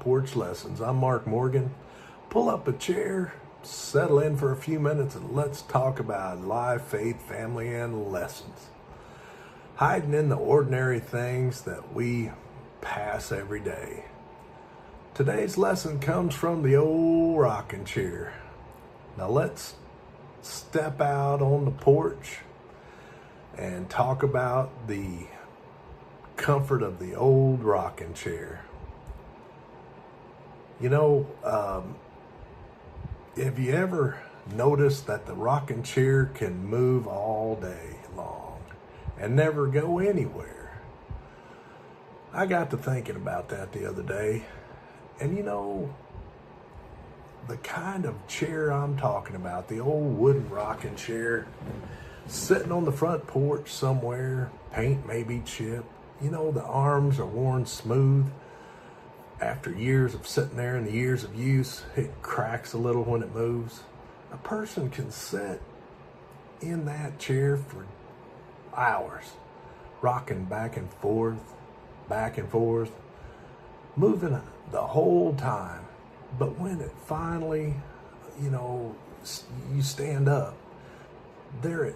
Porch Lessons. I'm Mark Morgan. Pull up a chair, settle in for a few minutes, and let's talk about life, faith, family, and lessons. Hiding in the ordinary things that we pass every day. Today's lesson comes from the old rocking chair. Now let's step out on the porch and talk about the comfort of the old rocking chair. You know, have you ever noticed that the rocking chair can move all day long and never go anywhere? I got to thinking about that the other day, and you know, the kind of chair I'm talking about, the old wooden rocking chair, sitting on the front porch somewhere, paint maybe chipped. You know, the arms are worn smooth. After years of sitting there and the years of use, it cracks a little when it moves. A person can sit in that chair for hours, rocking back and forth, moving the whole time. But when it finally, you stand up, you're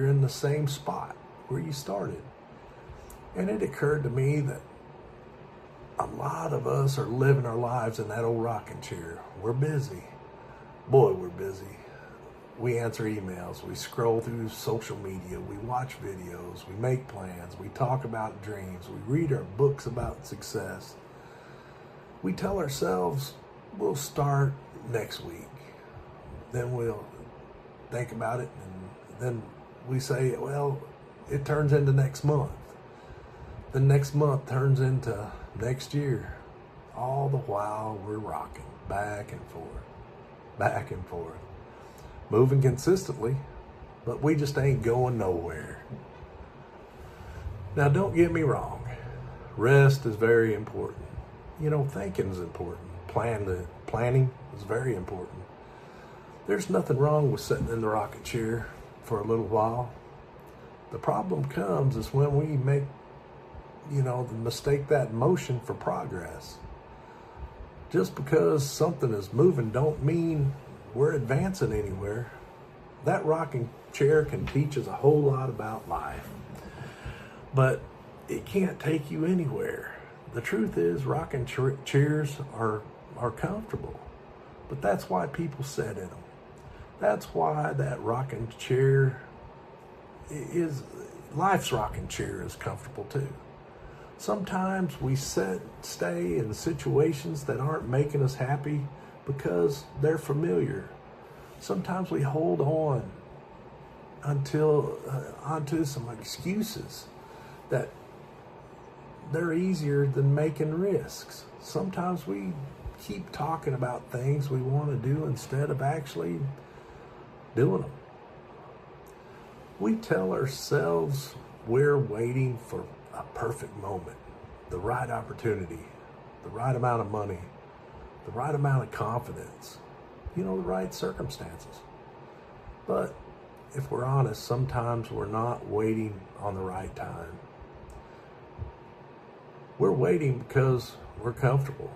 in the same spot where you started. And it occurred to me that a lot of us are living our lives in that old rocking chair. We're busy. Boy, we're busy. We answer emails. We scroll through social media. We watch videos. We make plans. We talk about dreams. We read our books about success. We tell ourselves we'll start next week. Then we'll think about it. And then we say, well, it turns into next month. The next month turns into next year. All the while we're rocking back and forth, moving consistently, but we just ain't going nowhere. Now, don't get me wrong. Rest is very important. Thinking is important. Planning is very important. There's nothing wrong with sitting in the rocking chair for a little while. The problem comes is when we mistake that motion for progress. Just because something is moving don't mean we're advancing anywhere. That rocking chair can teach us a whole lot about life, but it can't take you anywhere. The truth is, rocking chairs are comfortable, but that's why people sit in them. That's why that rocking chair life's rocking chair is comfortable too. Sometimes we stay in situations that aren't making us happy because they're familiar. Sometimes we hold on onto some excuses that they're easier than making risks. Sometimes we keep talking about things we want to do instead of actually doing them. We tell ourselves we're waiting for a perfect moment, the right opportunity, the right amount of money, the right amount of confidence, the right circumstances. But if we're honest, sometimes we're not waiting on the right time. We're waiting because we're comfortable.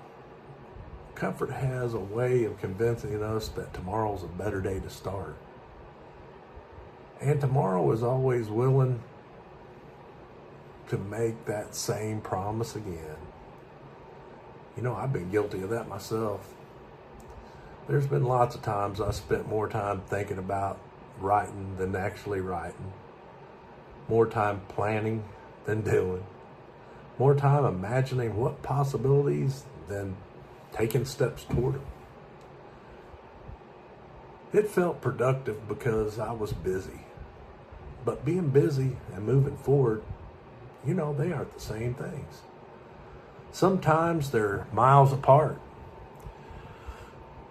Comfort has a way of convincing us that tomorrow's a better day to start. And tomorrow is always willing to make that same promise again. I've been guilty of that myself. There's been lots of times I spent more time thinking about writing than actually writing. More time planning than doing. More time imagining what possibilities than taking steps toward them. It felt productive because I was busy. But being busy and moving forward, they aren't the same things. Sometimes they're miles apart.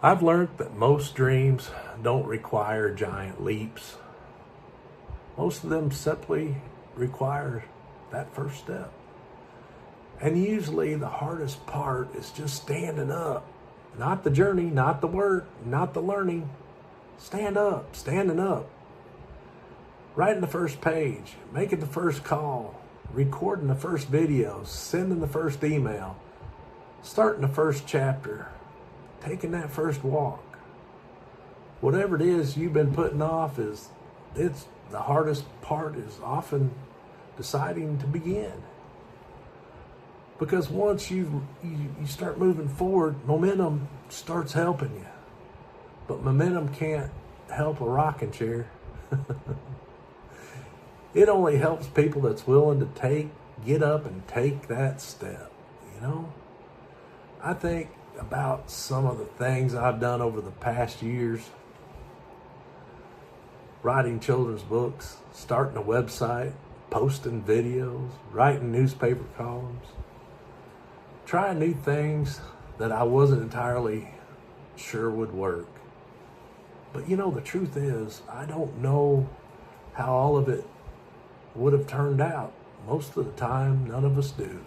I've learned that most dreams don't require giant leaps. Most of them simply require that first step. And usually the hardest part is just standing up. Not the journey, not the work, not the learning. Standing up. Writing the first page, making the first call, recording the first video, sending the first email. starting the first chapter, taking that first walk. Whatever it is you've been putting off, it's the hardest part is often deciding to begin. Because once you start moving forward, momentum starts helping you. But momentum can't help a rocking chair. It only helps people that's willing to get up and take that step, you know? I think about some of the things I've done over the past years. Writing children's books, starting a website, posting videos, writing newspaper columns, trying new things that I wasn't entirely sure would work. But you know, the truth is, I don't know how all of it would have turned out. Most of the time, none of us do.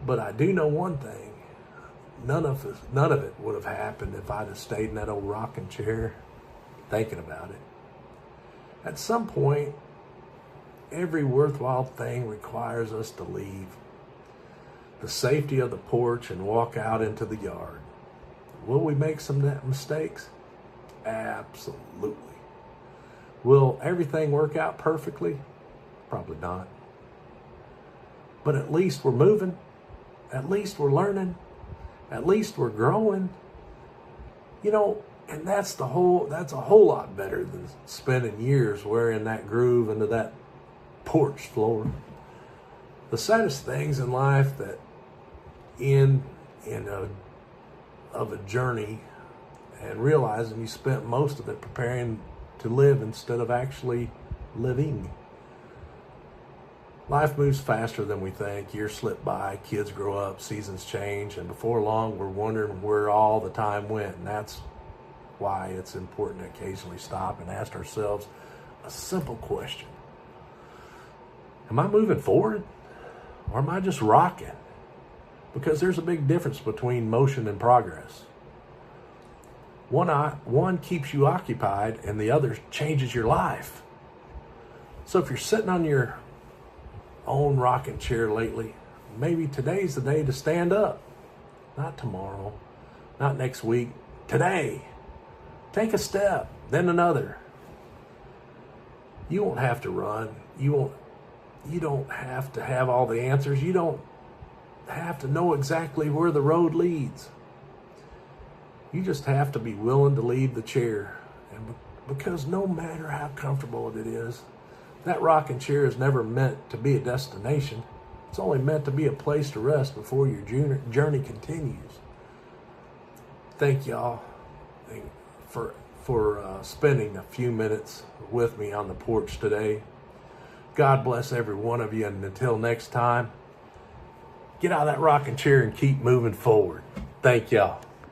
But I do know one thing. None of it would have happened if I'd have stayed in that old rocking chair thinking about it. At some point, every worthwhile thing requires us to leave the safety of the porch and walk out into the yard. Will we make some mistakes? Absolutely. Will everything work out perfectly? Probably not. But at least we're moving. At least we're learning. At least we're growing. You know, and that's a whole lot better than spending years wearing that groove into that porch floor. The saddest things in life that of a journey and realizing you spent most of it preparing to live instead of actually living. Life moves faster than we think. Years slip by, kids grow up, seasons change, and before long we're wondering where all the time went. And that's why it's important to occasionally stop and ask ourselves a simple question. Am I moving forward or am I just rocking? Because there's a big difference between motion and progress. One keeps you occupied and the other changes your life. So if you're sitting on your own rocking chair lately, maybe today's the day to stand up. Not tomorrow, not next week, today. Take a step, then another. You won't have to run. You don't have to have all the answers. You don't have to know exactly where the road leads. You just have to be willing to leave the chair. And because no matter how comfortable it is, that rocking chair is never meant to be a destination. It's only meant to be a place to rest before your journey continues. Thank y'all for spending a few minutes with me on the porch today. God bless every one of you, and until next time, get out of that rocking chair and keep moving forward. Thank y'all.